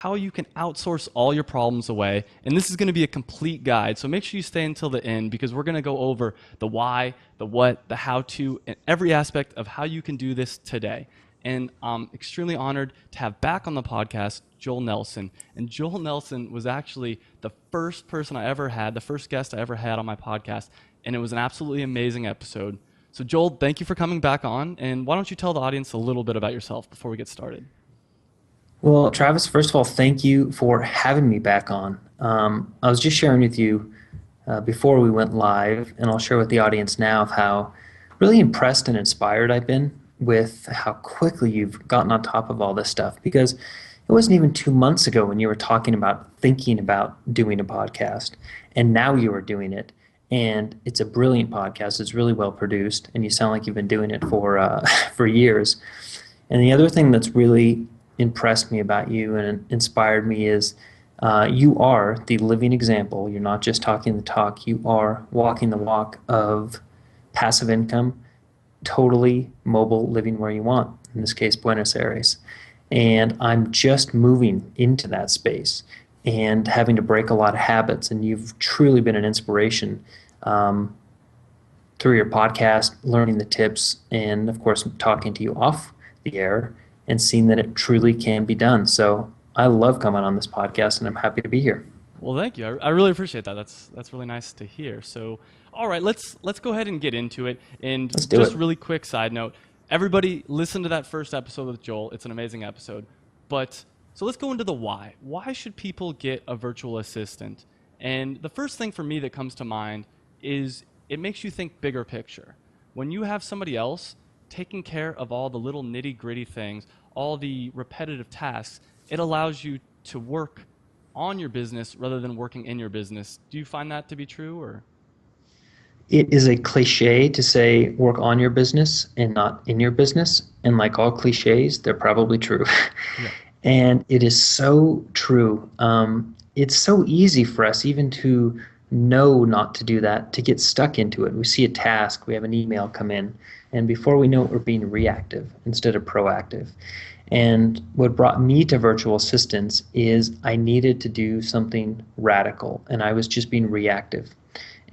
how you can outsource all your problems away. And this is going to be a complete guide. So make sure you stay until the end because we're going to go over the why, the what, the how to, and every aspect of how you can do this today. And I'm extremely honored to have back on the podcast Joel Nelson. And Joel Nelson was actually the first person I ever had, the first guest I ever had on my podcast. And it was an absolutely amazing episode. So Joel, thank you for coming back on. And why don't you tell the audience a little bit about yourself before we get started? Well, Travis, first of all, thank you for having me back on. I was just sharing with you before we went live, and I'll share with the audience now of how really impressed and inspired I've been with how quickly you've gotten on top of all this stuff. Because it wasn't even 2 months ago when you were talking about thinking about doing a podcast, and now you are doing it. And it's a brilliant podcast. It's really well produced, and you sound like you've been doing it for for years. And the other thing that's really impressed me about you and inspired me is you are the living example. You're not just talking the talk. You are walking the walk of passive income, totally mobile, living where you want, in this case, Buenos Aires. And I'm just moving into that space and having to break a lot of habits. And you've truly been an inspiration through your podcast, learning the tips, and of course, talking to you off the air and seeing that it truly can be done. So I love coming on this podcast, and I'm happy to be here. Well, thank you. I really appreciate that. That's really nice to hear. So, all right, let's go ahead and get into it. And Let's do just it. really quick side note, everybody listen to that first episode with Joel. It's an amazing episode. But so let's go into the why. Why should people get a virtual assistant? And the first thing for me that comes to mind is it makes you think bigger picture. When you have somebody else taking care of all the little nitty-gritty things, all the repetitive tasks, it allows you to work on your business rather than working in your business. Do you find that to be true, or? It is a cliche to say work on your business and not in your business. And like all cliches, they're probably true. Yeah. And it is so true. It's so easy for us even to know not to do that, to get stuck into it. We see a task, we have an email come in, and before we know it, we're being reactive instead of proactive. And what brought me to virtual assistants is I needed to do something radical, and I was just being reactive.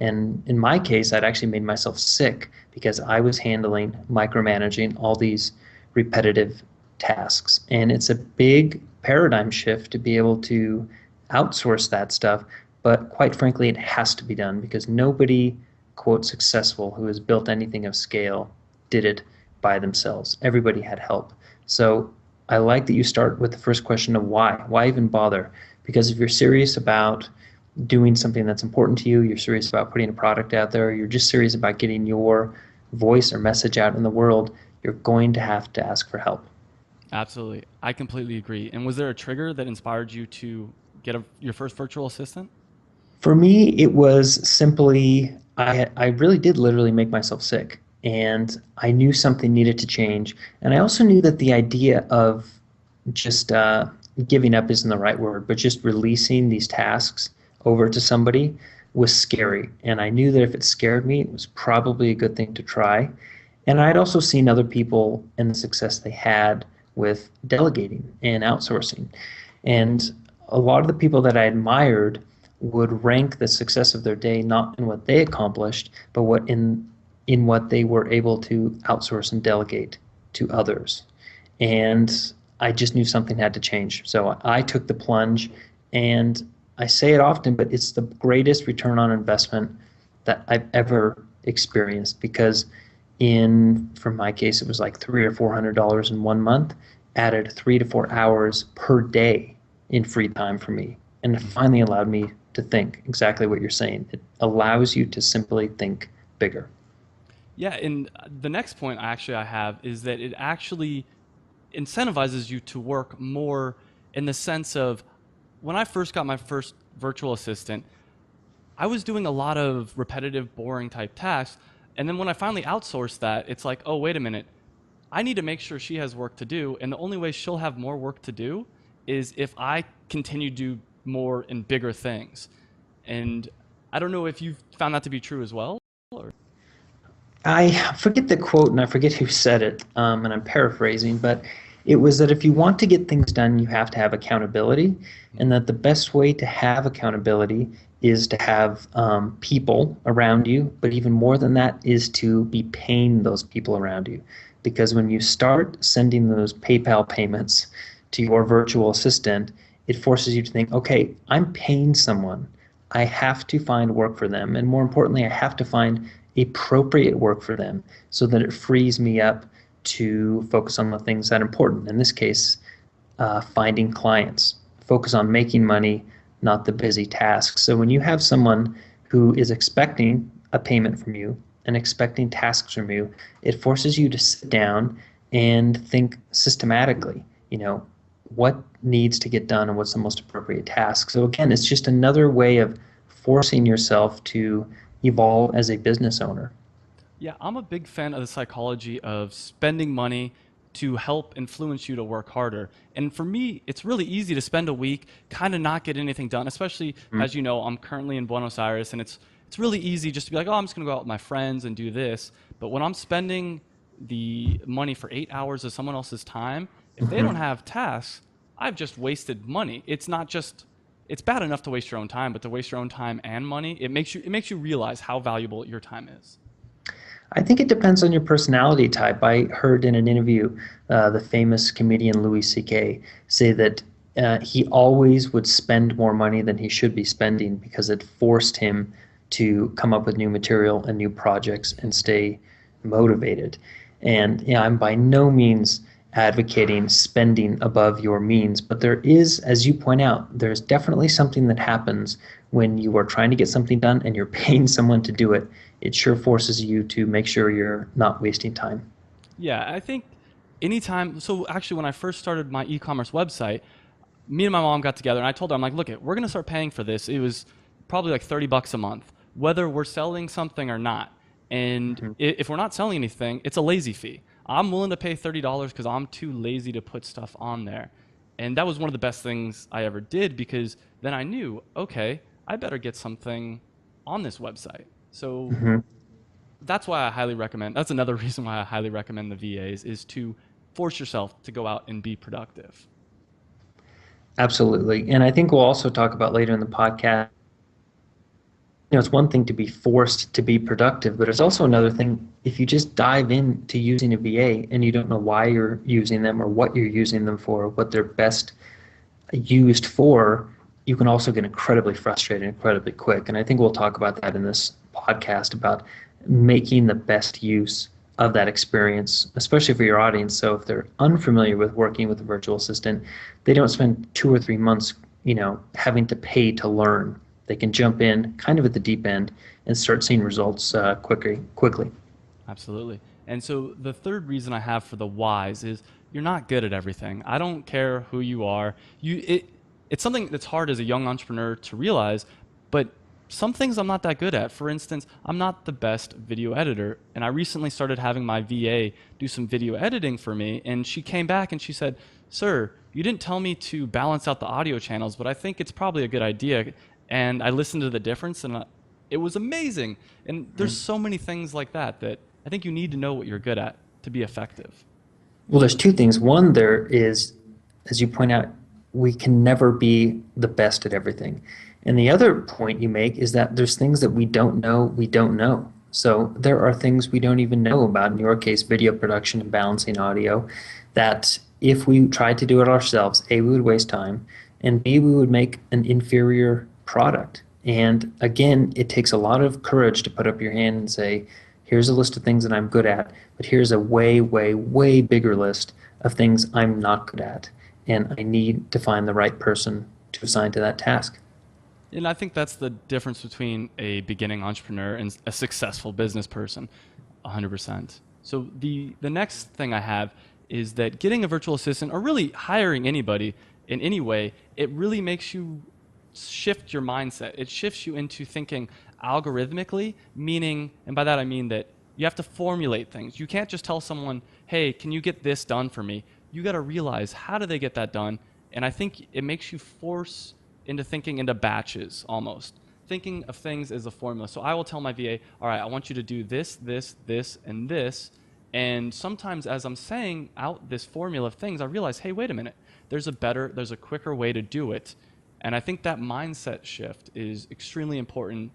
And in my case, I'd actually made myself sick because I was handling, micromanaging all these repetitive tasks. And it's a big paradigm shift to be able to outsource that stuff. But quite frankly, it has to be done because nobody, quote, successful who has built anything of scale did it by themselves. Everybody had help. So I like that you start with the first question of why. Why even bother? Because if you're serious about doing something that's important to you, you're serious about putting a product out there, you're just serious about getting your voice or message out in the world, you're going to have to ask for help. Absolutely. I completely agree. And was there a trigger that inspired you to get your first virtual assistant? For me, it was simply, I really did literally make myself sick. And I knew something needed to change. And I also knew that the idea of just giving up isn't the right word, but just releasing these tasks over to somebody was scary. And I knew that if it scared me, it was probably a good thing to try. And I'd also seen other people and the success they had with delegating and outsourcing. And a lot of the people that I admired would rank the success of their day not in what they accomplished, but in what they were able to outsource and delegate to others. And I just knew something had to change. So I took the plunge, and I say it often, but it's the greatest return on investment that I've ever experienced because for my case, it was like $300 or $400 in 1 month, added 3 to 4 hours per day in free time for me. And it finally allowed me to think exactly what you're saying. It allows you to simply think bigger. Yeah, and the next point I have is that it actually incentivizes you to work more in the sense of when I first got my first virtual assistant, I was doing a lot of repetitive, boring type tasks. And then when I finally outsourced that, it's like, oh, wait a minute. I need to make sure she has work to do. And the only way she'll have more work to do is if I continue to do more and bigger things. And I don't know if you've found that to be true as well. Or? I forget the quote and I forget who said it, and I'm paraphrasing, but It was that if you want to get things done, you have to have accountability, and that the best way to have accountability is to have people around you, but even more than that is to be paying those people around you. Because when you start sending those PayPal payments to your virtual assistant, it forces you to think, okay, I'm paying someone. I have to find work for them. And more importantly, I have to find appropriate work for them so that it frees me up to focus on the things that are important. In this case, finding clients. Focus on making money, not the busy tasks. So when you have someone who is expecting a payment from you and expecting tasks from you, it forces you to sit down and think systematically, what needs to get done and what's the most appropriate task. So again, it's just another way of forcing yourself to evolve as a business owner. Yeah, I'm a big fan of the psychology of spending money to help influence you to work harder. And for me, it's really easy to spend a week, kind of not get anything done, especially as you know, I'm currently in Buenos Aires, and it's really easy just to be like, oh, I'm just going to go out with my friends and do this. But when I'm spending the money for 8 hours of someone else's time, if they don't Mm-hmm. have tasks, I've just wasted money. It's not just it's bad enough to waste your own time, but to waste your own time and money, it makes you realize how valuable your time is. I think it depends on your personality type. I heard in an interview the famous comedian Louis C.K. say that he always would spend more money than he should be spending because it forced him to come up with new material and new projects and stay motivated. And I'm by no means advocating spending above your means, but there is, as you point out, there's definitely something that happens when you are trying to get something done and you're paying someone to do it. It sure forces you to make sure you're not wasting time. Yeah, I think anytime. So actually, when I first started my e-commerce website, me and my mom got together and I told her, I'm like, look, we're gonna start paying for this. It was probably like $30 a month, whether we're selling something or not. And Mhm. if we're not selling anything, it's a lazy fee. I'm willing to pay $30 because I'm too lazy to put stuff on there. And that was one of the best things I ever did because then I knew, okay, I better get something on this website. So Mhm. that's why I highly recommend. That's another reason why I highly recommend the VAs is to force yourself to go out and be productive. Absolutely. And I think we'll also talk about later in the podcast. It's one thing to be forced to be productive, but it's also another thing if you just dive into using a VA and you don't know why you're using them or what you're using them for, what they're best used for, you can also get incredibly frustrated incredibly quick. And I think we'll talk about that in this podcast about making the best use of that experience, especially for your audience. So if they're unfamiliar with working with a virtual assistant, they don't spend 2 or 3 months, having to pay to learn. They can jump in kind of at the deep end and start seeing results quickly. Absolutely. And so the third reason I have for the whys is you're not good at everything. I don't care who you are. It's something that's hard as a young entrepreneur to realize, but some things I'm not that good at. For instance, I'm not the best video editor, and I recently started having my VA do some video editing for me, and she came back and she said, "Sir, you didn't tell me to balance out the audio channels, but I think it's probably a good idea." And I listened to the difference, and it was amazing. And there's so many things like that I think you need to know what you're good at to be effective. Well, there's two things. One, there is, as you point out, we can never be the best at everything. And the other point you make is that there's things that we don't know. So there are things we don't even know about, in your case, video production and balancing audio, that if we tried to do it ourselves, A, we would waste time, and B, we would make an inferior product. And again, it takes a lot of courage to put up your hand and say, here's a list of things that I'm good at, but here's a way, way, way bigger list of things I'm not good at. And I need to find the right person to assign to that task. And I think that's the difference between a beginning entrepreneur and a successful business person, 100%. So the next thing I have is that getting a virtual assistant or really hiring anybody in any way, it really makes you shift your mindset. It shifts you into thinking algorithmically, meaning, and by that I mean that you have to formulate things. You can't just tell someone, hey, can you get this done for me? You got to realize how do they get that done? And I think it makes you force into thinking into batches almost, thinking of things as a formula. So I will tell my VA, all right, I want you to do this, this, this, and this. And sometimes as I'm saying out this formula of things, I realize, hey, wait a minute, there's a quicker way to do it. And I think that mindset shift is extremely important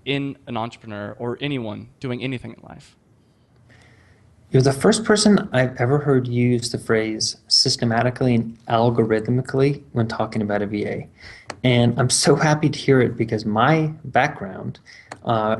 in an entrepreneur or anyone doing anything in life. You're the first person I've ever heard use the phrase systematically and algorithmically when talking about a VA. And I'm so happy to hear it because my background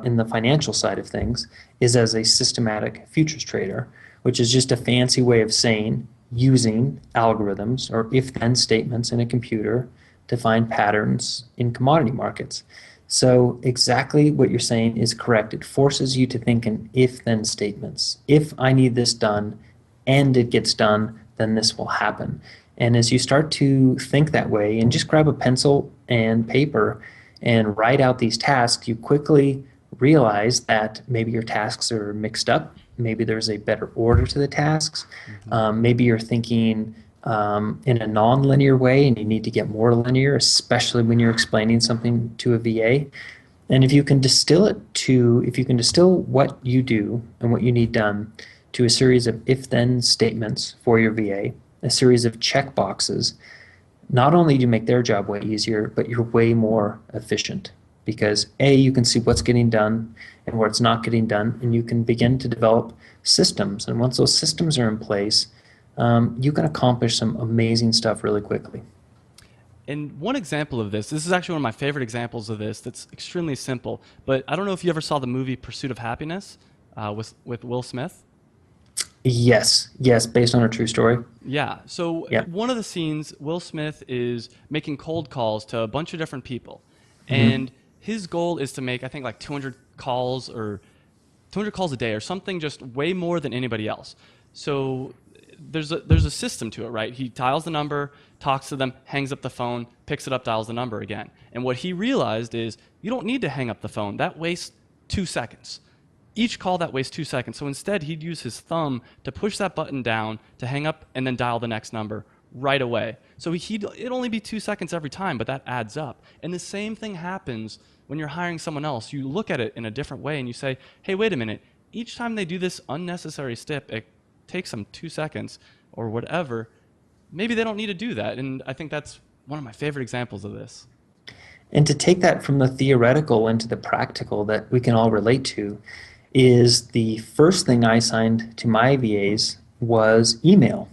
in the financial side of things is as a systematic futures trader, which is just a fancy way of saying using algorithms or if then statements in a computer to find patterns in commodity markets. So exactly what you're saying is correct. It forces you to think in if-then statements. If I need this done and it gets done, then this will happen. And as you start to think that way and just grab a pencil and paper and write out these tasks, you quickly realize that maybe your tasks are mixed up. Maybe there's a better order to the tasks. Mm-hmm. Maybe you're thinking in a non-linear way and you need to get more linear, especially when you're explaining something to a VA. And if you can distill what you do and what you need done to a series of if-then statements for your VA, a series of check boxes, not only do you make their job way easier, but you're way more efficient because A, you can see what's getting done and what's not getting done, and you can begin to develop systems. And once those systems are in place, you can accomplish some amazing stuff really quickly. And one example of this is actually one of my favorite examples of this that's extremely simple, but I don't know if you ever saw the movie Pursuit of Happiness with Will Smith. Yes, yes, based on a true story. Yeah. So Yeah. one of the scenes, Will Smith is making cold calls to a bunch of different people. Hmm. And his goal is to make, I think, like 200 calls or 200 calls a day or something, just way more than anybody else. So there's a system to it, right? He dials the number, talks to them, hangs up the phone, picks it up, dials the number again. And what he realized is you don't need to hang up the phone. That wastes 2 seconds. Each call that wastes 2 seconds. So instead, he'd use his thumb to push that button down to hang up and then dial the next number right away. So it'd only be 2 seconds every time, but that adds up. And the same thing happens when you're hiring someone else. You look at it in a different way and you say, hey, wait a minute. Each time they do this unnecessary step, it takes them 2 seconds or whatever. Maybe they don't need to do that. And I think that's one of my favorite examples of this. And to take that from the theoretical into the practical that we can all relate to is the first thing I assigned to my VAs was email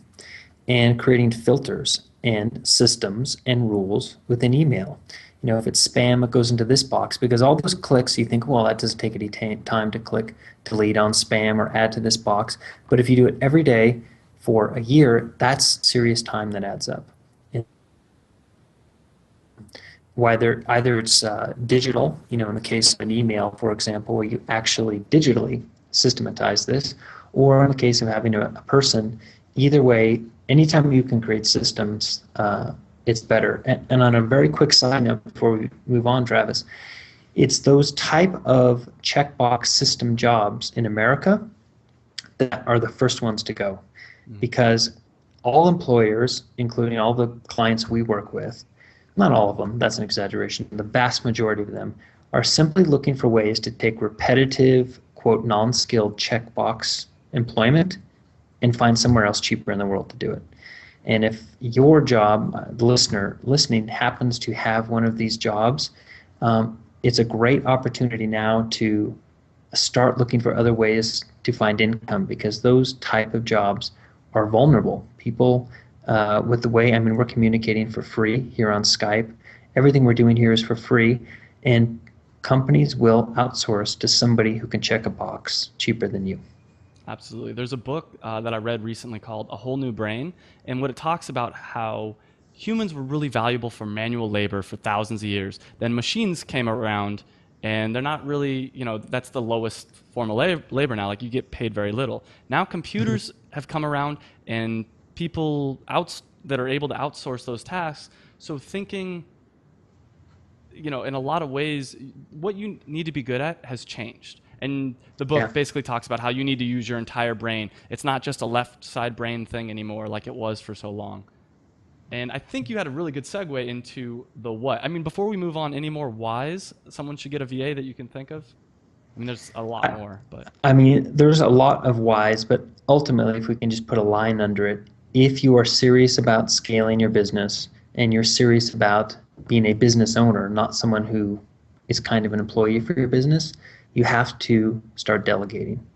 and creating filters and systems and rules within email. If it's spam, it goes into this box because all those clicks, you think, well, that doesn't take any time to click delete on spam or add to this box. But if you do it every day for a year, that's serious time that adds up. And either it's digital, in the case of an email, for example, where you actually digitally systematize this, or in the case of having a person, either way, anytime you can create systems, it's better. And on a very quick side note before we move on, Travis, it's those type of checkbox system jobs in America that are the first ones to go because all employers, including all the clients we work with, not all of them, that's an exaggeration, the vast majority of them are simply looking for ways to take repetitive, quote, non-skilled checkbox employment and find somewhere else cheaper in the world to do it. And if your job, the listener listening, happens to have one of these jobs, it's a great opportunity now to start looking for other ways to find income because those type of jobs are vulnerable. People, with the way, we're communicating for free here on Skype. Everything we're doing here is for free, and companies will outsource to somebody who can check a box cheaper than you. Absolutely. There's a book that I read recently called A Whole New Brain, and what it talks about how humans were really valuable for manual labor for thousands of years. Then machines came around, and they're not really, that's the lowest form of labor now. Like you get paid very little. Now computers have come around, and people that are able to outsource those tasks. So thinking, in a lot of ways, what you need to be good at has changed. And the book Yeah. basically talks about how you need to use your entire brain. It's not just a left side brain thing anymore like it was for so long. And I think you had a really good segue into the what. Before we move on, any more whys someone should get a VA that you can think of? I mean, there's a lot more, but I mean, there's a lot of whys, but ultimately, if we can just put a line under it, if you are serious about scaling your business and you're serious about being a business owner, not someone who is kind of an employee for your business, you have to start delegating.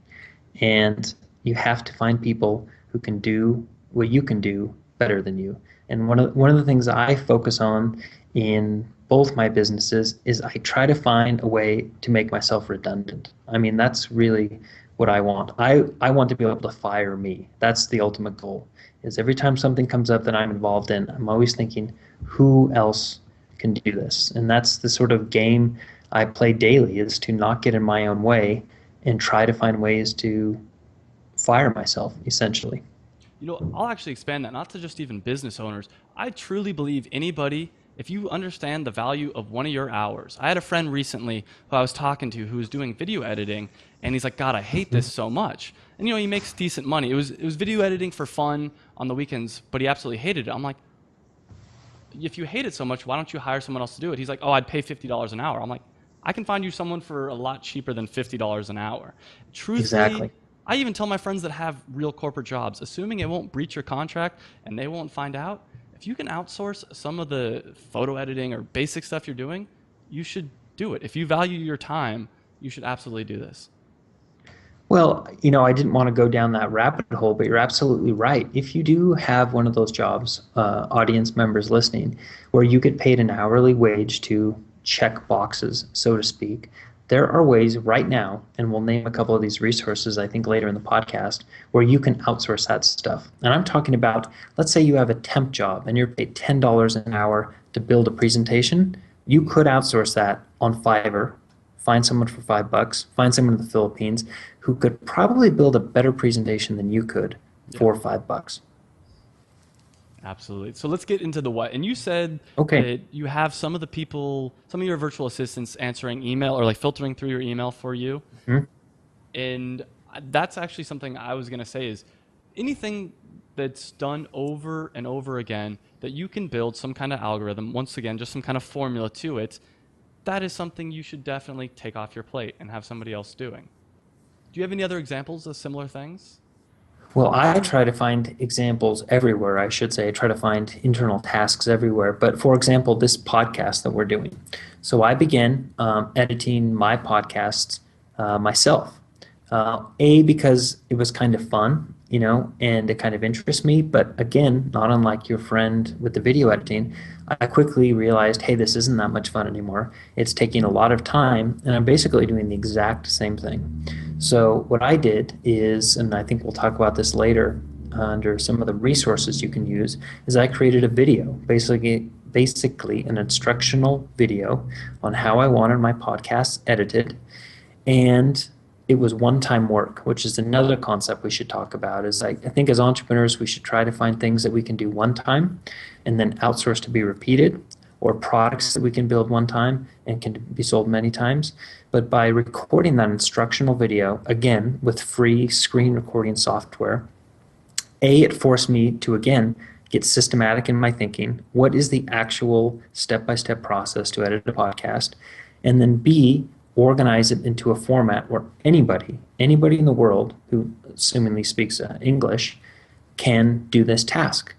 And you have to find people who can do what you can do better than you. And one of the things I focus on in both my businesses is I try to find a way to make myself redundant. I mean, that's really what I want. I want to be able to fire me. That's the ultimate goal. Is every time something comes up that I'm involved in, I'm always thinking, who else can do this? And that's the sort of game I play daily, is to not get in my own way and try to find ways to fire myself, essentially. I'll actually expand that, not to just even business owners. I truly believe anybody, if you understand the value of one of your hours. I had a friend recently who I was talking to who was doing video editing, and he's like, God, I hate this so much. And he makes decent money. It was video editing for fun on the weekends, but he absolutely hated it. I'm like, if you hate it so much, why don't you hire someone else to do it? He's like, oh, I'd pay $50 an hour. I'm like, I can find you someone for a lot cheaper than $50 an hour. Truthfully, Exactly. I even tell my friends that have real corporate jobs, assuming it won't breach your contract and they won't find out, if you can outsource some of the photo editing or basic stuff you're doing, you should do it. If you value your time, you should absolutely do this. Well, I didn't want to go down that rabbit hole, but you're absolutely right. If you do have one of those jobs, audience members listening, where you get paid an hourly wage to check boxes, so to speak, there are ways right now, and we'll name a couple of these resources, I think, later in the podcast, where you can outsource that stuff. And I'm talking about, let's say you have a temp job and you're paid $10 an hour to build a presentation. You could outsource that on Fiverr, find someone for $5, find someone in the Philippines who could probably build a better presentation than you could Yeah, for $5. absolutely. So let's get into the what. And you said Okay. that you have some of the people, some of your virtual assistants answering email or like filtering through your email for you. Mhm. And that's actually something I was going to say is anything that's done over and over again that you can build some kind of algorithm, once again, just some kind of formula to it, that is something you should definitely take off your plate and have somebody else doing. Do you have any other examples of similar things? Well, I try to find examples everywhere, I should say. I try to find internal tasks everywhere. But for example, this podcast that we're doing. So I began editing my podcasts myself. Because it was kind of fun, and it kind of interests me. But again, not unlike your friend with the video editing, I quickly realized, hey, this isn't that much fun anymore. It's taking a lot of time, and I'm basically doing the exact same thing. So what I did is, and I think we'll talk about this later under some of the resources you can use, is I created a video, basically an instructional video on how I wanted my podcasts edited, and it was one-time work, which is another concept we should talk about. Is I think as entrepreneurs, we should try to find things that we can do one time and then outsource to be repeated, or products that we can build one time and can be sold many times. But by recording that instructional video, again, with free screen recording software, it forced me to, again, get systematic in my thinking. What is the actual step-by-step process to edit a podcast? And then B, organize it into a format where anybody in the world who assumingly speaks English can do this task.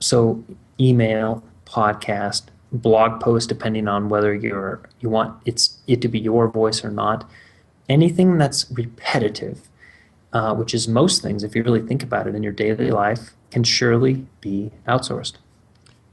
So email, podcast, blog post, depending on whether you want it to be your voice or not. Anything that's repetitive, which is most things, if you really think about it in your daily life, can surely be outsourced.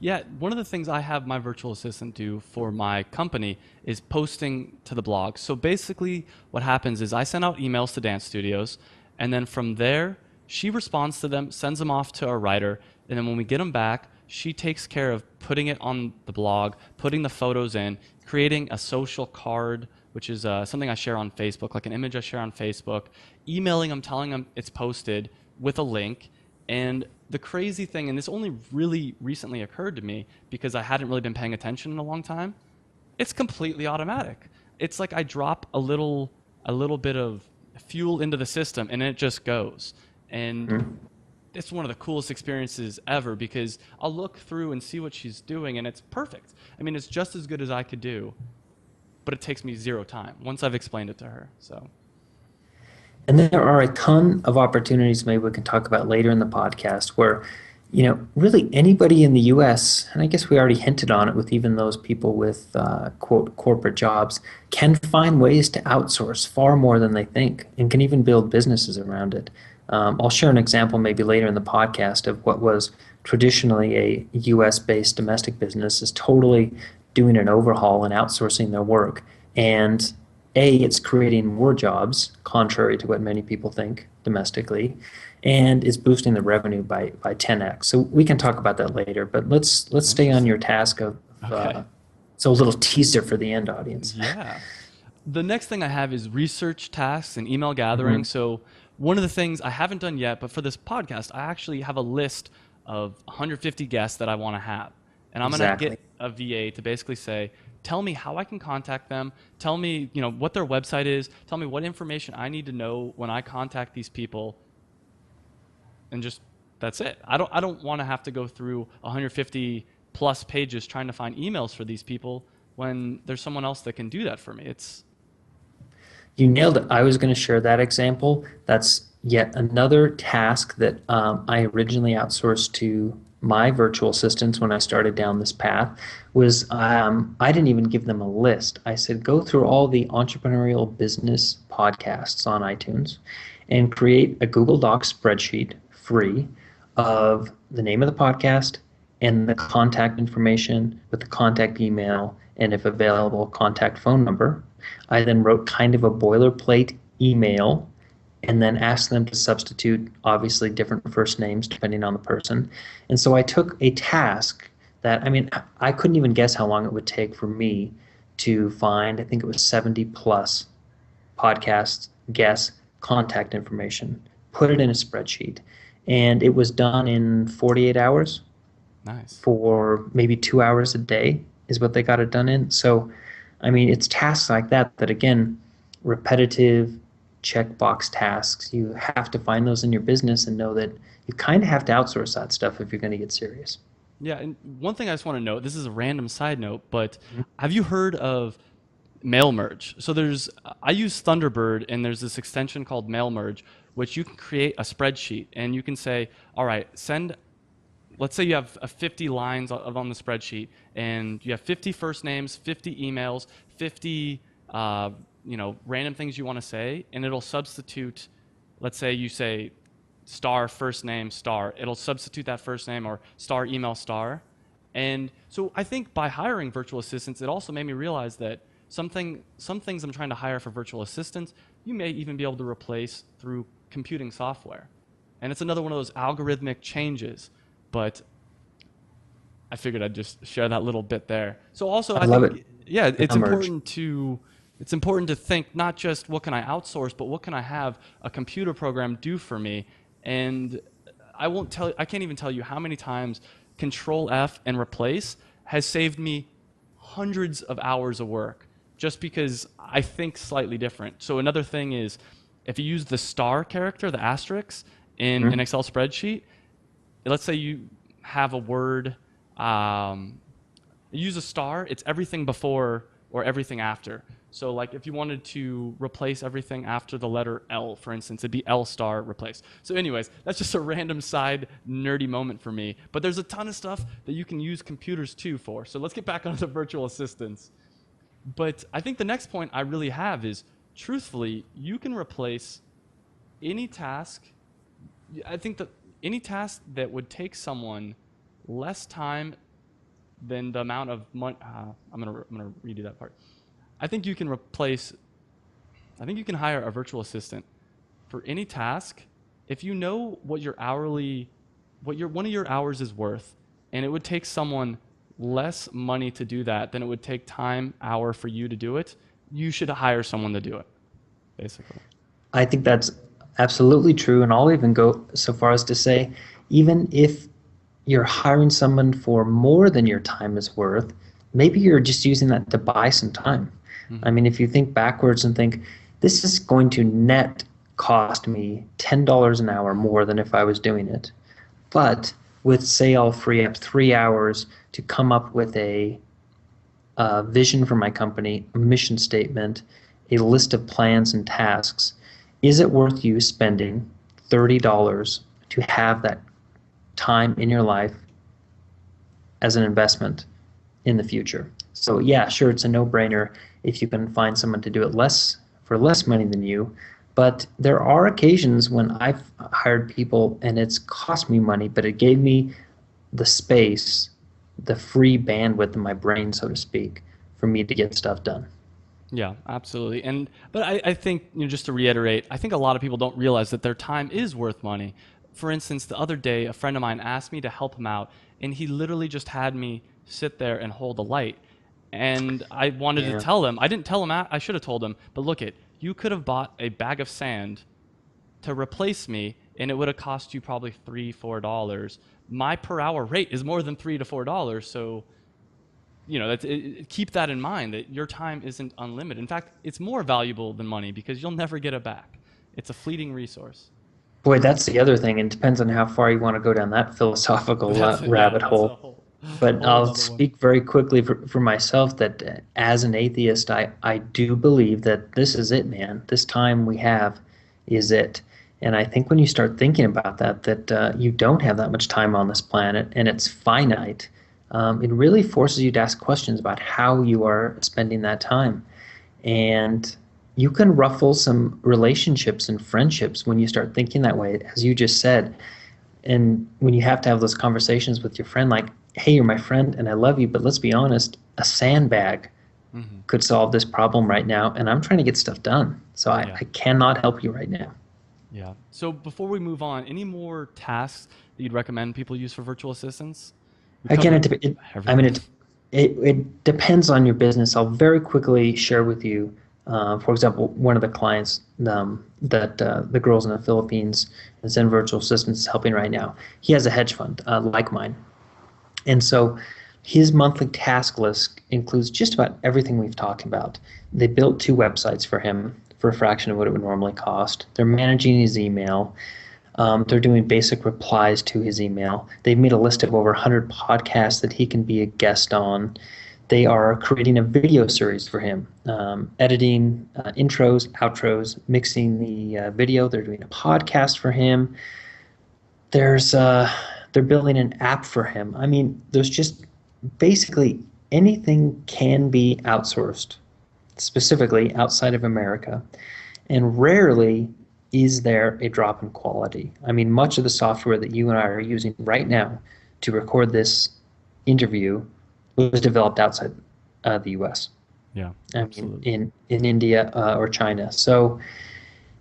Yeah, one of the things I have my virtual assistant do for my company is posting to the blog. So basically, what happens is I send out emails to dance studios, and then from there, she responds to them, sends them off to a writer, and then when we get them back, she takes care of putting it on the blog, putting the photos in, creating a social card, which is something I share on Facebook, like an image I share on Facebook, emailing them, telling them it's posted with a link. And the crazy thing, and this only really recently occurred to me because I hadn't really been paying attention in a long time, it's completely automatic. It's like I drop a little bit of fuel into the system and it just goes. And Mhm. it's one of the coolest experiences ever because I'll look through and see what she's doing and it's perfect. I mean, it's just as good as I could do, but it takes me zero time once I've explained it to her. So And there are a ton of opportunities maybe we can talk about later in the podcast where, really anybody in the US, and I guess we already hinted on it with even those people with quote corporate jobs, can find ways to outsource far more than they think and can even build businesses around it. I'll share an example maybe later in the podcast of what was traditionally a US based domestic business is totally doing an overhaul and outsourcing their work. And it's creating more jobs, contrary to what many people think domestically, and is boosting the revenue by 10x. So we can talk about that later, but let's stay on your interesting. task of Okay. so a little teaser for the end audience. Yeah. The next thing I have is research tasks and email gathering. Mhm. So one of the things I haven't done yet, but for this podcast, I actually have a list of 150 guests that I want to have. And I'm going to get Exactly. a VA to basically say, tell me how I can contact them, tell me, what their website is, tell me what information I need to know when I contact these people, and just that's it. I don't want to have to go through 150 plus pages trying to find emails for these people when there's someone else that can do that for me. It's You nailed it. I was going to share that example. That's yet another task that I originally outsourced to my virtual assistants when I started down this path was I didn't even give them a list. I said, go through all the entrepreneurial business podcasts on iTunes and create a Google Docs spreadsheet free of the name of the podcast and the contact information with the contact email and, if available, contact phone number. I then wrote kind of a boilerplate email and then asked them to substitute, obviously, different first names depending on the person. And so I took a task that, I mean, I couldn't even guess how long it would take for me to find, I think it was 70 plus podcasts, guests, contact information, put it in a spreadsheet. And it was done in 48 hours nice. for maybe 2 hours a day is what they got it done in. So, I mean, it's tasks like that that, again, repetitive checkbox tasks. You have to find those in your business and know that you kind of have to outsource that stuff if you're going to get serious. Yeah, and one thing I just want to note, this is a random side note, but Mhm. have you heard of mail merge? So I use Thunderbird, and there's this extension called mail merge, which you can create a spreadsheet and you can say, all right, let's say you have 50 lines on the spreadsheet and you have 50 first names, 50 emails, 50 random things you want to say, and it'll substitute. Let's say you say star first name star, it'll substitute that first name, or star email star. And so I think by hiring virtual assistants, it also made me realize that some things I'm trying to hire for virtual assistants, you may even be able to replace through computing software. And it's another one of those algorithmic changes, but I figured I'd just share that little bit there. So also, I I love it. think, yeah, it's Merge. important to think not just what can I outsource, but what can I have a computer program do for me. And I can't even tell you how many times Control F and replace has saved me hundreds of hours of work just because I think slightly different. So another thing is, if you use the star character, the asterisk, in an Mhm. Excel spreadsheet, let's say you have a word, use a star, it's everything before or everything after. So like if you wanted to replace everything after the letter L, for instance, it'd be L star replace. So anyways, that's just a random side nerdy moment for me. But there's a ton of stuff that you can use computers too for. So let's get back onto the virtual assistants. But I think the next point I really have is, truthfully, you can replace any task. I think that any task that would take someone less time than the amount of money. I'm gonna redo that part. I think you can replace. I think you can hire a virtual assistant for any task if you know what one of your hours is worth, and it would take someone less money to do that than it would take time hour for you to do it. You should hire someone to do it, basically. I think that's absolutely true. And I'll even go so far as to say, even if you're hiring someone for more than your time is worth, maybe you're just using that to buy some time. I Hmm. mean, if you think backwards and think, this is going to net cost me $10 an hour more than if I was doing it. But with, say, I'll free up 3 hours to come up with a vision for my company, a mission statement, a list of plans and tasks. Is it worth you spending $30 to have that time in your life as an investment in the future? So yeah, sure, it's a no-brainer if you can find someone to do it less for less money than you. But there are occasions when I've hired people and it's cost me money, but it gave me the space, the free bandwidth in my brain, so to speak, for me to get stuff done. Yeah, absolutely. And but I think, just to reiterate, I think a lot of people don't realize that their time is worth money. For instance, the other day, a friend of mine asked me to help him out, and he literally just had me sit there and hold a light. And I wanted to Yeah. tell him, I didn't tell him, I should have told him, but look it, you could have bought a bag of sand to replace me, and it would have cost you probably $3, $4. My per hour rate is more than $3 to $4, so keep that in mind, that your time isn't unlimited. In fact, it's more valuable than money because you'll never get it back. It's a fleeting resource. Boy, that's the other thing. It depends on how far you want to go down that philosophical That's it. Yeah, rabbit that's a hole. But whole I'll another one. speak very quickly for myself that as an atheist, I do believe that this is it, man. This time we have is it. And I think when you start thinking about that, you don't have that much time on this planet and it's finite, it really forces you to ask questions about how you are spending that time. And you can ruffle some relationships and friendships when you start thinking that way, as you just said. And when you have to have those conversations with your friend, like, hey, you're my friend and I love you, but let's be honest, a sandbag Hmm. could solve this problem right now, and I'm trying to get stuff done. So Yeah. I cannot help you right now. Yeah. So before we move on, any more tasks that you'd recommend people use for virtual assistants? We Again, covered I mean, everything. it depends on your business. I'll very quickly share with you, for example, one of the clients that the girls in the Philippines and Zen Virtual Assistants is helping right now. He has a hedge fund like mine. And so his monthly task list includes just about everything we've talked about. They built two websites for him for a fraction of what it would normally cost. They're managing his email. They're doing basic replies to his email. They've made a list of over 100 podcasts that he can be a guest on. They are creating a video series for him, editing intros, outros, mixing the video. They're doing a podcast for him. There's they're building an app for him. I mean, there's just basically anything can be outsourced, specifically outside of America. And rarely is there a drop in quality. I mean, much of the software that you and I are using right now to record this interview was developed outside the US. Yeah, I mean, absolutely. in India or China. So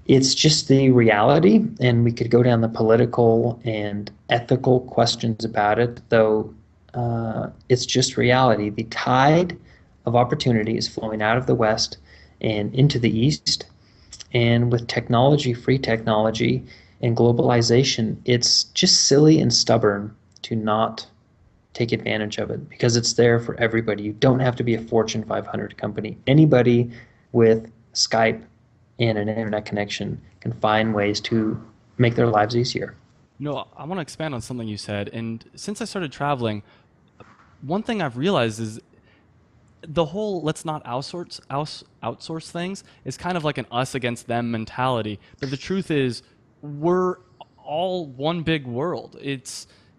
it's just the reality, and we could go down the political and ethical questions about it, though it's just reality. The tide of opportunity is flowing out of the West and into the East. And with technology, free technology, and globalization, it's just silly and stubborn to not take advantage of it because it's there for everybody. You don't have to be a Fortune 500 company. Anybody with Skype and an internet connection can find ways to make their lives easier. I want to expand on something you said. And since I started traveling, one thing I've realized is the whole let's not outsource things is kind of like an us against them mentality. But the truth is, we're all one big world.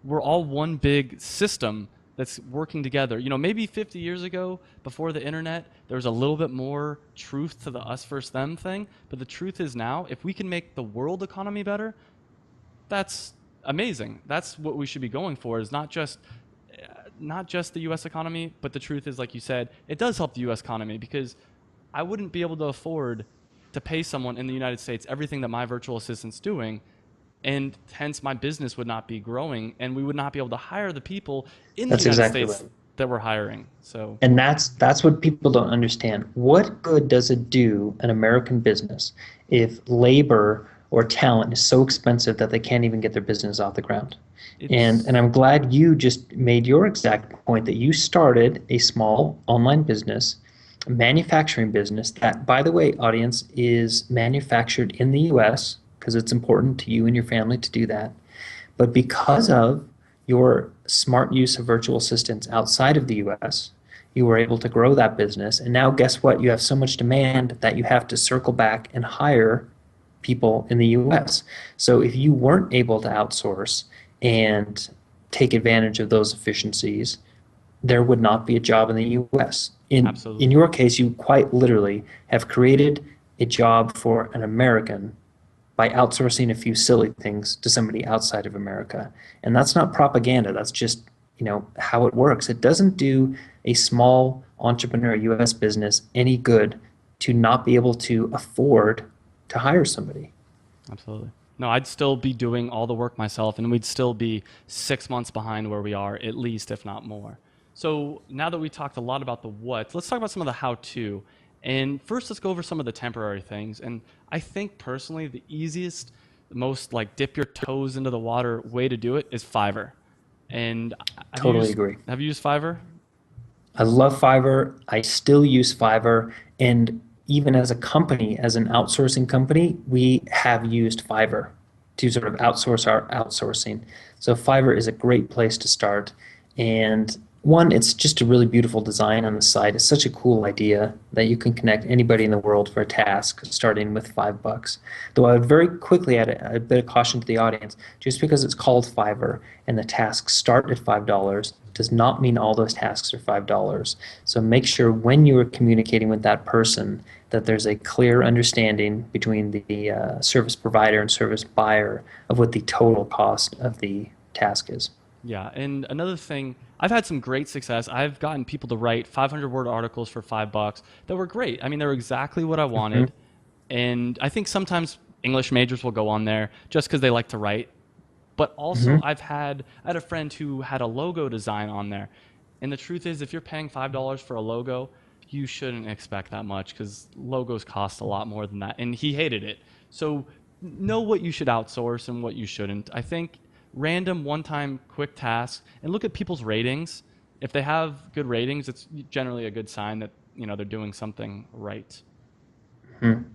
We're all one big system that's working together. Maybe 50 years ago, before the internet, there was a little bit more truth to the us versus them thing. But the truth is now, if we can make the world economy better, that's amazing. That's what we should be going for. Is not just the U.S. economy, but the truth is, like you said, it does help the U.S. economy because I wouldn't be able to afford to pay someone in the United States everything that my virtual assistant's doing, and hence my business would not be growing, and we would not be able to hire the people in the That's United exactly States right. that we're hiring. So, And that's what people don't understand. What good does it do an American business if labor or talent is so expensive that they can't even get their business off the ground? And it's I'm glad you just made your exact point that you started a small online business, a manufacturing business that, by the way, audience, is manufactured in the US because it's important to you and your family to do that. But because of your smart use of virtual assistants outside of the US, You were able to grow that business. And now, guess what? You have so much demand that you have to circle back and hire people in the US. So if you weren't able to outsource and take advantage of those efficiencies, there would not be a job in the US. In Absolutely. your case, you quite literally have created a job for an American by outsourcing a few silly things to somebody outside of America. And that's not propaganda. That's just, how it works. It doesn't do a small entrepreneur US business any good to not be able to afford to hire somebody. Absolutely. No, I'd still be doing all the work myself, and we'd still be 6 months behind where we are, at least, if not more. So now that we talked a lot about the what, let's talk about some of the how to. And first, let's go over some of the temporary things. And I think personally, the easiest, the most like dip your toes into the water way to do it is Fiverr. And have you Totally used agree. have you used Fiverr? I love Fiverr. I still use Fiverr. And even as a company, as an outsourcing company, we have used Fiverr to sort of outsource our outsourcing. So Fiverr is a great place to start. And one, it's just a really beautiful design on the site. It's such a cool idea that you can connect anybody in the world for a task starting with $5. Though I would very quickly add a bit of caution to the audience. Just because it's called Fiverr and the tasks start at $5 does not mean all those tasks are $5. So make sure when you are communicating with that person that there's a clear understanding between the service provider and service buyer of what the total cost of the task is. Yeah, and another thing, I've had some great success. I've gotten people to write 500-word articles for $5 that were great. I mean, they were exactly what I Mhm. wanted. And I think sometimes English majors will go on there just because they like to write. But also, Mhm. I had a friend who had a logo design on there. And the truth is, if you're paying $5 for a logo, you shouldn't expect that much because logos cost a lot more than that. And he hated it. So know what you should outsource and what you shouldn't. I think random one-time quick tasks and look at people's ratings. If they have good ratings, it's generally a good sign that they're doing something right. Mhm.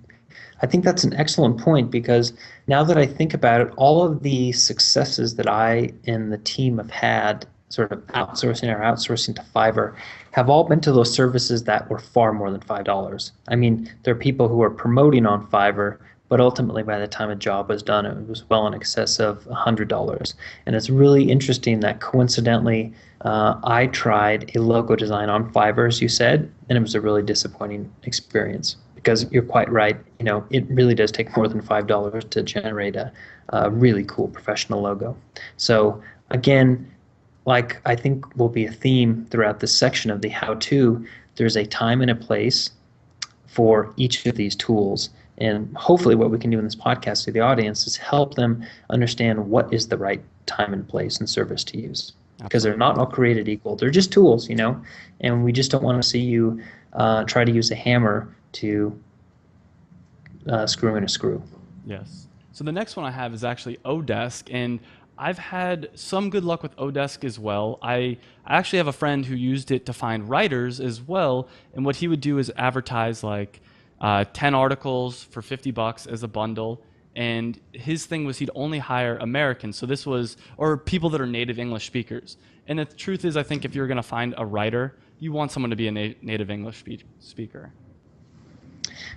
I think that's an excellent point because now that I think about it, all of the successes that I and the team have had sort of outsourcing to Fiverr have all been to those services that were far more than $5. I mean, there are people who are promoting on Fiverr, but ultimately by the time a job was done, it was well in excess of $100. And it's really interesting that coincidentally, I tried a logo design on Fiverr, as you said, and it was a really disappointing experience because you're quite right. It really does take more than $5 to generate a really cool professional logo. So again, like I think will be a theme throughout this section of the how-to, there's a time and a place for each of these tools. And hopefully what we can do in this podcast to the audience is help them understand what is the right time and place and service to use. Because they're Absolutely. not all created equal. They're just tools, and we just don't want to see you try to use a hammer to screw in a screw. Yes. So the next one I have is actually Odesk, and I've had some good luck with Odesk as well. I actually have a friend who used it to find writers as well, and what he would do is advertise like 10 articles for $50 as a bundle. And his thing was he'd only hire Americans, so this was or people that are native English speakers. And the truth is, I think if you're going to find a writer, you want someone to be a native English speaker.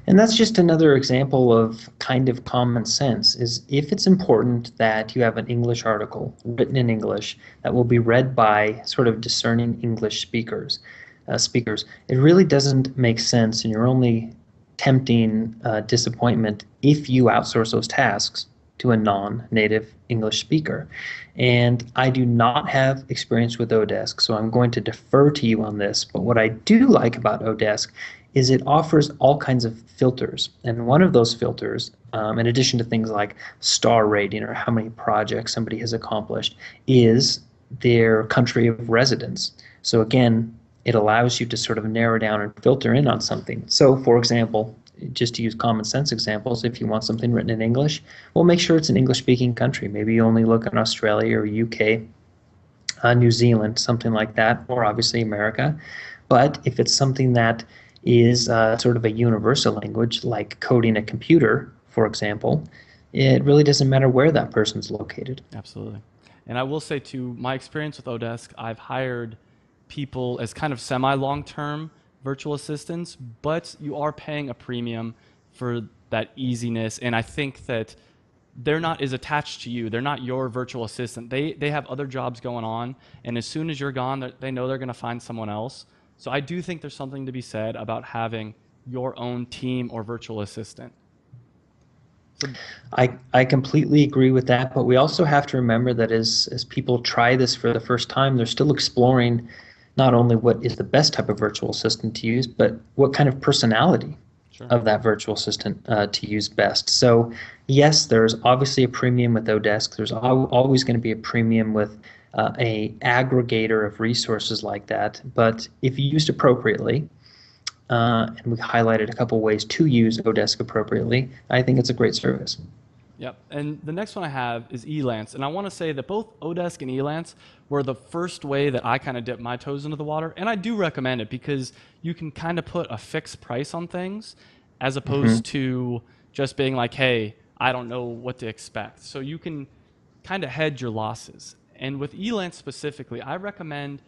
And that's just another example of kind of common sense is if it's important that you have an English article written in English that will be read by sort of discerning English speakers, it really doesn't make sense and you're only tempting disappointment if you outsource those tasks to a non-native English speaker. And I do not have experience with Odesk, so I'm going to defer to you on this. But what I do like about Odesk is it offers all kinds of filters. And one of those filters, in addition to things like star rating or how many projects somebody has accomplished, is their country of residence. So again, it allows you to sort of narrow down and filter in on something. So for example, just to use common sense examples, if you want something written in English, well, make sure it's an English speaking country. Maybe you only look in Australia or UK, New Zealand, something like that, or obviously America. But if it's something that is sort of a universal language, like coding a computer, for example, it really doesn't matter where that person's located. Absolutely. And I will say too, my experience with Odesk, I've hired people as kind of semi long term virtual assistants, but you are paying a premium for that easiness. And I think that they're not as attached to you. They're not your virtual assistant. They have other jobs going on, and as soon as you're gone, they know they're going to find someone else. So I do think there's something to be said about having your own team or virtual assistant. So I completely agree with that, but we also have to remember that as people try this for the first time, they're still exploring not only what is the best type of virtual assistant to use, but what kind of personality sure. of that virtual assistant to use best. So yes, there's obviously a premium with Odesk. There's always going to be a premium with a aggregator of resources like that. But if used appropriately, and we highlighted a couple ways to use Odesk appropriately, I think it's a great service. Yep. And the next one I have is Elance. And I want to say that both Odesk and Elance were the first way that I kind of dipped my toes into the water. And I do recommend it because you can kind of put a fixed price on things as opposed to just being like, hey, I don't know what to expect. So you can kind of hedge your losses. And with Elance specifically, I recommend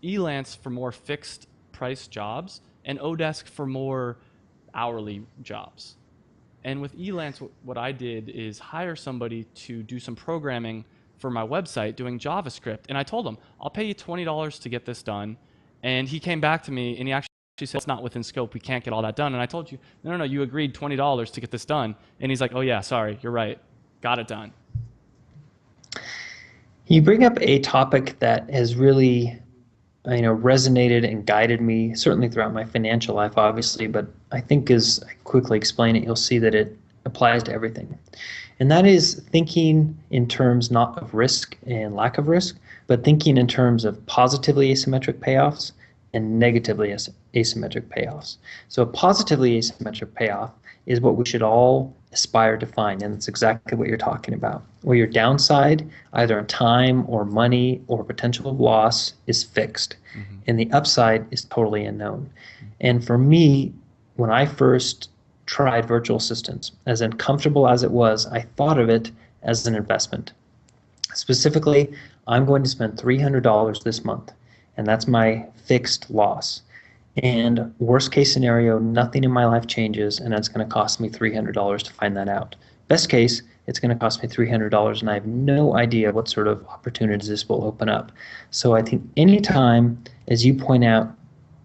Elance for more fixed price jobs and Odesk for more hourly jobs. And with Elance, what I did is hire somebody to do some programming for my website doing JavaScript. And I told him, I'll pay you $20 to get this done. And he came back to me and he actually said, it's not within scope. We can't get all that done. And I told you, no, you agreed $20 to get this done. And he's like, oh yeah, sorry, you're right. Got it done. You bring up a topic that has really resonated and guided me certainly throughout my financial life, obviously, but I think as I quickly explain it, you'll see that it applies to everything. And that is thinking in terms not of risk and lack of risk, but thinking in terms of positively asymmetric payoffs and negatively asymmetric payoffs. So a positively asymmetric payoff is what we should all aspire to find, and it's exactly what you're talking about, where your downside, either in time or money or potential loss, is fixed, and the upside is totally unknown. And for me, when I first tried virtual assistants, as uncomfortable as it was, I thought of it as an investment. Specifically, I'm going to spend $300 this month, and that's my fixed loss. And worst case scenario, nothing in my life changes, and it's going to cost me $300 to find that out. Best case, it's going to cost me $300, and I have no idea what sort of opportunities this will open up. So I think anytime, as you point out,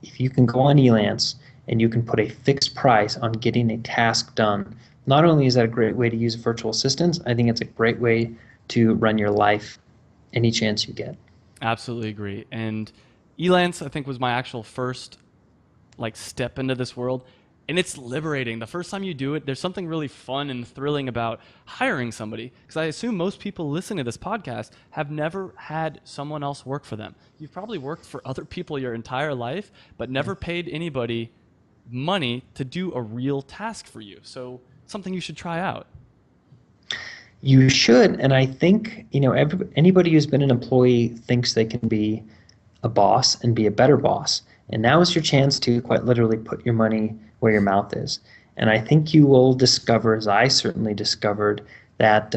if you can go on Elance and you can put a fixed price on getting a task done, not only is that a great way to use virtual assistants, I think it's a great way to run your life any chance you get. Absolutely agree. And Elance, I think, was my actual first step into this world, and it's liberating. The first time you do it, there's something really fun and thrilling about hiring somebody, because I assume most people listening to this podcast have never had someone else work for them. You've probably worked for other people your entire life, but never paid anybody money to do a real task for you. So something you should try out. You should, and I think anybody who's been an employee thinks they can be a boss and be a better boss. And now is your chance to quite literally put your money where your mouth is. And I think you will discover, as I certainly discovered, that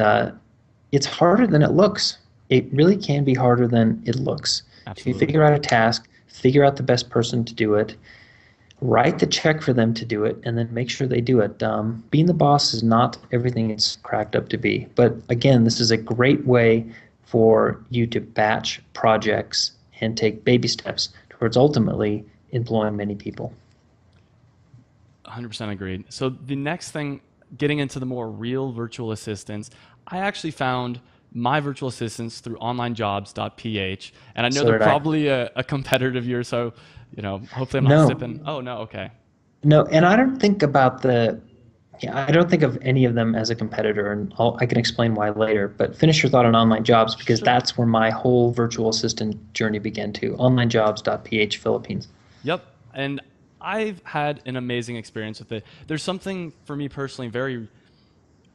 it's harder than it looks. It really can be harder than it looks. Absolutely. If you figure out a task, figure out the best person to do it, write the check for them to do it, and then make sure they do it. Being the boss is not everything it's cracked up to be. But again, this is a great way for you to batch projects and take baby steps towards ultimately employing many people. 100% agreed. So the next thing, getting into the more real virtual assistants, I actually found my virtual assistants through onlinejobs.ph, and I know they're probably a competitor of yours, so hopefully I'm not sipping. Oh no, okay. No, and I don't think I don't think of any of them as a competitor, and I can explain why later. But finish your thought on online jobs, because that's where my whole virtual assistant journey began too. Onlinejobs.ph, Philippines. Yep, and I've had an amazing experience with it. There's something for me personally very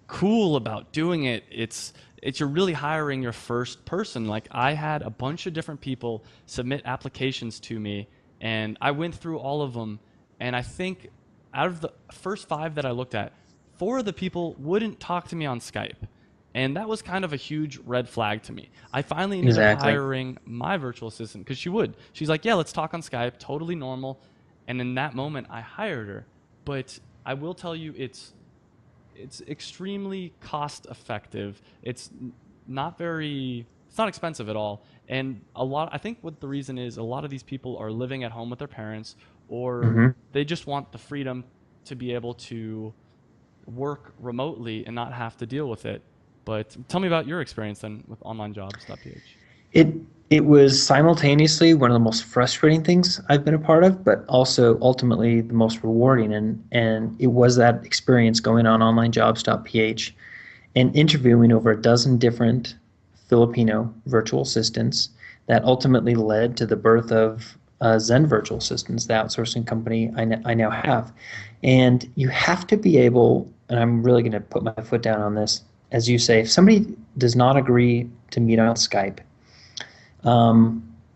cool about doing it. It's you're really hiring your first person. Like, I had a bunch of different people submit applications to me, and I went through all of them, and I think out of the first 5 that I looked at, 4 of the people wouldn't talk to me on Skype. And that was kind of a huge red flag to me. I finally ended up Exactly. hiring my virtual assistant because she would. She's like, yeah, let's talk on Skype, totally normal. And in that moment, I hired her. But I will tell you, it's extremely cost effective. It's not expensive at all. And I think what the reason is, a lot of these people are living at home with their parents, or Hmm. they just want the freedom to be able to work remotely and not have to deal with it. But tell me about your experience then with onlinejobs.ph. It it was simultaneously one of the most frustrating things I've been a part of, but also ultimately the most rewarding. And it was that experience going on onlinejobs.ph and interviewing over a dozen different Filipino virtual assistants that ultimately led to the birth of Zen Virtual Assistants, the outsourcing company I now have. And you have to be able, and I'm really going to put my foot down on this, as you say, if somebody does not agree to meet on Skype,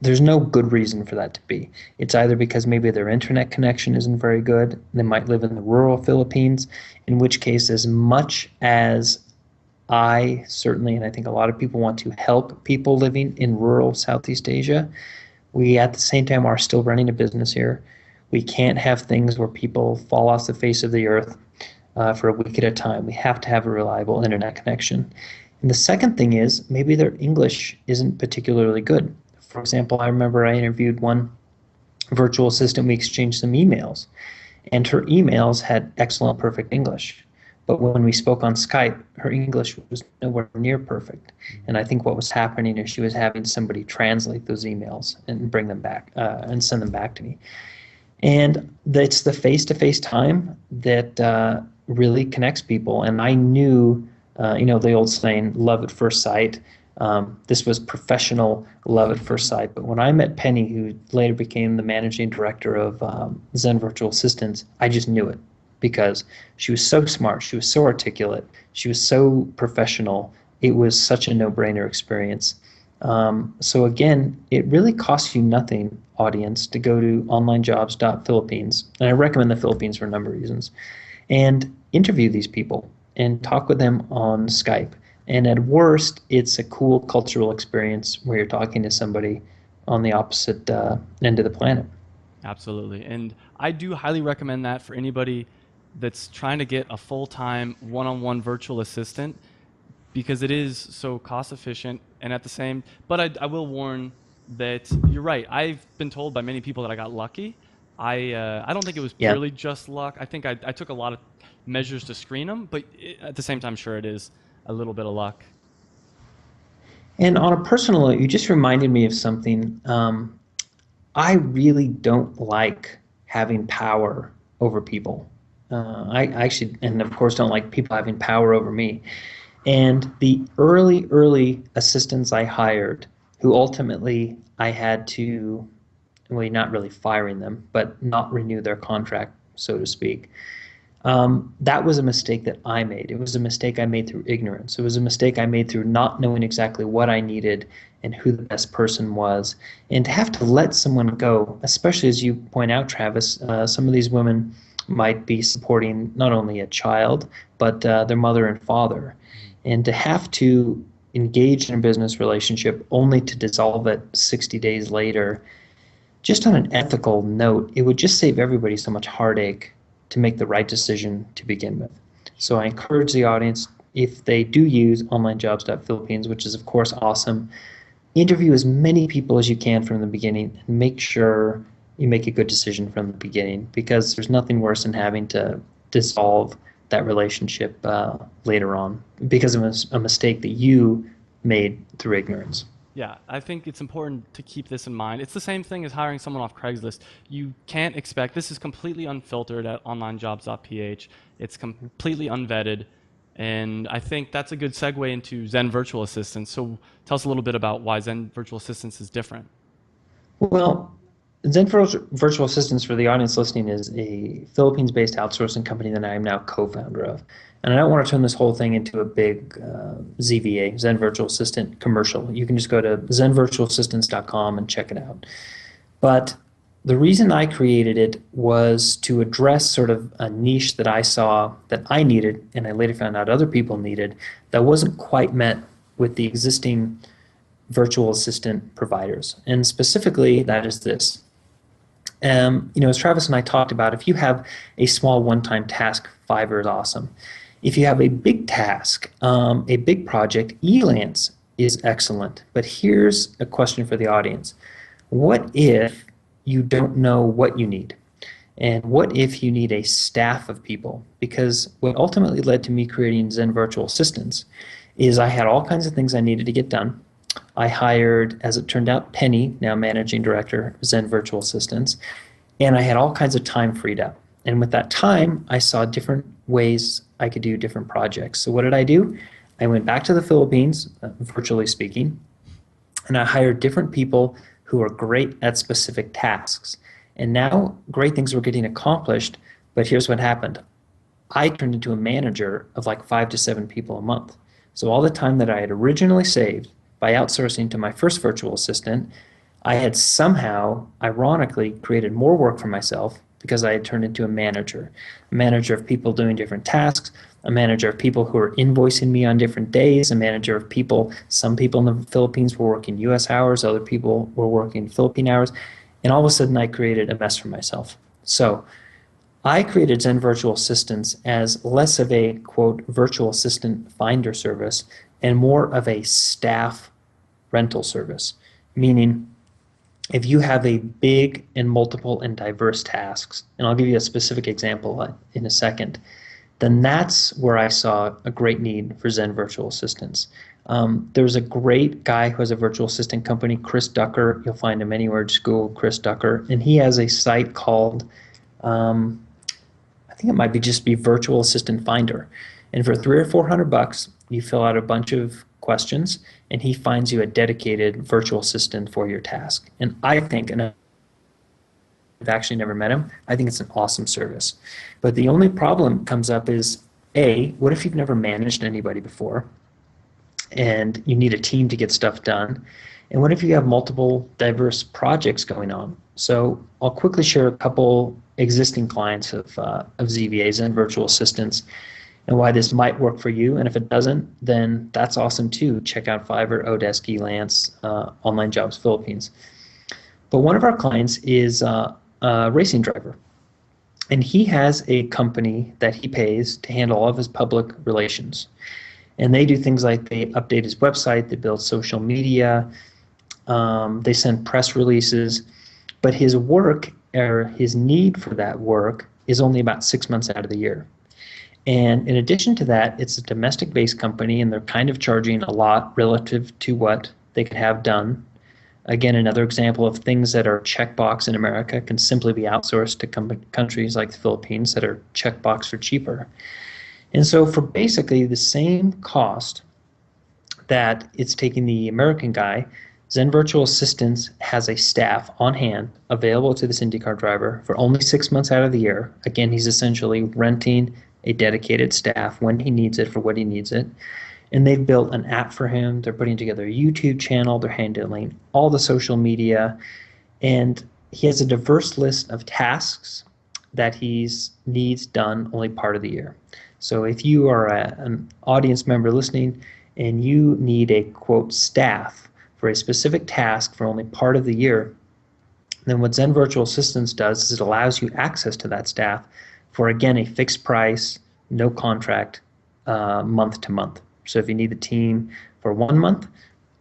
there's no good reason for that to be. It's either because maybe their internet connection isn't very good, they might live in the rural Philippines, in which case, as much as I certainly, and I think a lot of people want to help people living in rural Southeast Asia, we at the same time are still running a business here. We can't have things where people fall off the face of the earth for a week at a time. We have to have a reliable internet connection. And the second thing is maybe their English isn't particularly good. For example, I remember I interviewed one virtual assistant, we exchanged some emails, and her emails had excellent, perfect English. But when we spoke on Skype, her English was nowhere near perfect. And I think what was happening is she was having somebody translate those emails and bring them back and send them back to me. And it's the face-to-face time that really connects people. And I knew, the old saying, love at first sight. This was professional love at first sight. But when I met Penny, who later became the managing director of Zen Virtual Assistants, I just knew it because she was so smart, she was so articulate, she was so professional. It was such a no-brainer experience. So again, it really costs you nothing, audience, to go to onlinejobs.philippines, and I recommend the Philippines for a number of reasons, and interview these people and talk with them on Skype. And at worst, it's a cool cultural experience where you're talking to somebody on the opposite end of the planet. Absolutely. And I do highly recommend that for anybody that's trying to get a full time one on one virtual assistant because it is so cost efficient and at the same, but I will warn that you're right. I've been told by many people that I got lucky. I don't think it was Yeah. purely just luck. I think I took a lot of measures to screen them, but at the same time, sure, it is a little bit of luck. And on a personal note, you just reminded me of something. I really don't like having power over people. I actually, and of course, don't like people having power over me. And the early assistants I hired, who ultimately I had to, well, not really firing them, but not renew their contract, so to speak. That was a mistake that I made. It was a mistake I made through ignorance. It was a mistake I made through not knowing exactly what I needed and who the best person was. And to have to let someone go, especially as you point out, Travis, some of these women might be supporting not only a child, but their mother and father. And to have to engage in a business relationship only to dissolve it 60 days later, just on an ethical note, it would just save everybody so much heartache to make the right decision to begin with. So I encourage the audience, if they do use onlinejobs.philippines, which is of course awesome, interview as many people as you can from the beginning and make sure you make a good decision from the beginning because there's nothing worse than having to dissolve that relationship later on because of a mistake that you made through ignorance. Yeah, I think it's important to keep this in mind. It's the same thing as hiring someone off Craigslist. You can't expect this is completely unfiltered at onlinejobs.ph. It's completely unvetted. And I think that's a good segue into Zen Virtual Assistants. So tell us a little bit about why Zen Virtual Assistants is different. Well, Zen Virtual Assistants for the audience listening is a Philippines-based outsourcing company that I am now co-founder of. And I don't want to turn this whole thing into a big ZVA, Zen Virtual Assistant commercial. You can just go to zenvirtualassistants.com and check it out. But The reason I created it was to address sort of a niche that I saw that I needed, and I later found out other people needed, that wasn't quite met with the existing virtual assistant providers. And specifically, that is this. As Travis and I talked about, if you have a small one-time task, Fiverr is awesome. If you have a big task, a big project, Elance is excellent. But here's a question for the audience. What if you don't know what you need? And what if you need a staff of people? Because what ultimately led to me creating Zen Virtual Assistants is I had all kinds of things I needed to get done. I hired, as it turned out, Penny, now managing director, Zen Virtual Assistants, and I had all kinds of time freed up. And with that time, I saw different ways I could do different projects. So what did I do? I went back to the Philippines, virtually speaking, and I hired different people who are great at specific tasks. And now great things were getting accomplished, but here's what happened. I turned into a manager of like 5 to 7 people a month. So all the time that I had originally saved by outsourcing to my first virtual assistant, I had somehow, ironically, created more work for myself because I had turned into a manager of people doing different tasks, a manager of people who are invoicing me on different days, a manager of people, some people in the Philippines were working US hours, other people were working Philippine hours, and all of a sudden I created a mess for myself. So I created Zen Virtual Assistants as less of a, quote, virtual assistant finder service and more of a staff rental service, meaning if you have a big and multiple and diverse tasks, and I'll give you a specific example in a second, then that's where I saw a great need for Zen Virtual Assistants. There's a great guy who has a virtual assistant company, Chris Ducker. You'll find him anywhere. Just Google Chris Ducker. And he has a site called, I think it might be Virtual Assistant Finder. And for 300 or 400 bucks, you fill out a bunch of questions, and he finds you a dedicated virtual assistant for your task. And I think, and I've actually never met him, I think it's an awesome service. But the only problem comes up is, A, what if you've never managed anybody before and you need a team to get stuff done? And what if you have multiple diverse projects going on? So I'll quickly share a couple existing clients of ZVAs and virtual assistants and why this might work for you. And if it doesn't, then that's awesome too. Check out Fiverr, Odesk, Elance, Online Jobs Philippines. But one of our clients is a racing driver. And he has a company that he pays to handle all of his public relations. And they do things like they update his website, they build social media, they send press releases. But his work, or his need for that work, is only about 6 months out of the year. And in addition to that, it's a domestic-based company, and they're kind of charging a lot relative to what they could have done. Again, another example of things that are checkbox in America can simply be outsourced to countries like the Philippines that are checkbox for cheaper. And so for basically the same cost that it's taking the American guy, Zen Virtual Assistants has a staff on hand available to this IndyCar driver for only 6 months out of the year. Again, he's essentially renting a dedicated staff when he needs it for what he needs it. And they've built an app for him. They're putting together a YouTube channel. They're handling all the social media. And he has a diverse list of tasks that he needs done only part of the year. So if you are an audience member listening and you need a, quote, staff for a specific task for only part of the year, then what Zen Virtual Assistants does is it allows you access to that staff for, again, a fixed price, no contract, month to month. So if you need the team for 1 month,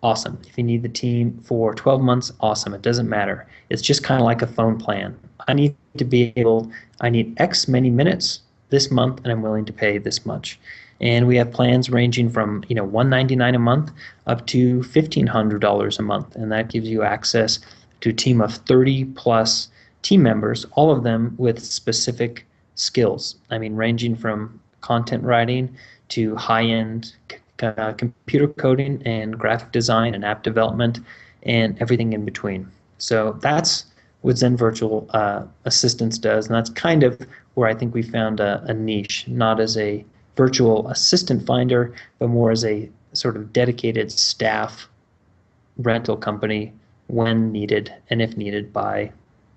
awesome. If you need the team for 12 months, awesome. It doesn't matter. It's just kind of like a phone plan. I need X many minutes this month, and I'm willing to pay this much. And we have plans ranging from $199 a month up to $1,500 a month, and that gives you access to a team of 30 plus team members, all of them with specific skills. I mean, ranging from content writing to high-end computer coding and graphic design and app development and everything in between. So that's what Zen Virtual Assistants does, and that's kind of where I think we found a niche, not as a virtual assistant finder, but more as a sort of dedicated staff rental company when needed and if needed by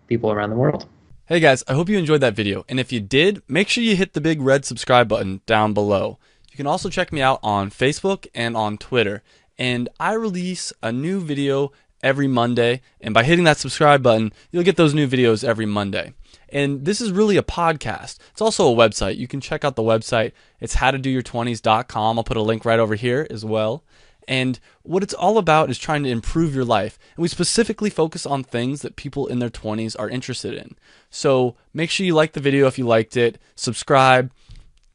people around the world. Hey guys, I hope you enjoyed that video, and if you did, make sure you hit the big red subscribe button down below. You can also check me out on Facebook and on Twitter, and I release a new video every Monday, and by hitting that subscribe button, you'll get those new videos every Monday. And this is really a podcast. It's also a website. You can check out the website. It's howtodoyour20s.com. I'll put a link right over here as well. And what it's all about is trying to improve your life. And we specifically focus on things that people in their 20s are interested in. So make sure you like the video if you liked it, subscribe,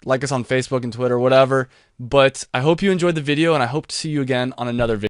like us on Facebook and Twitter, whatever. But I hope you enjoyed the video, and I hope to see you again on another video.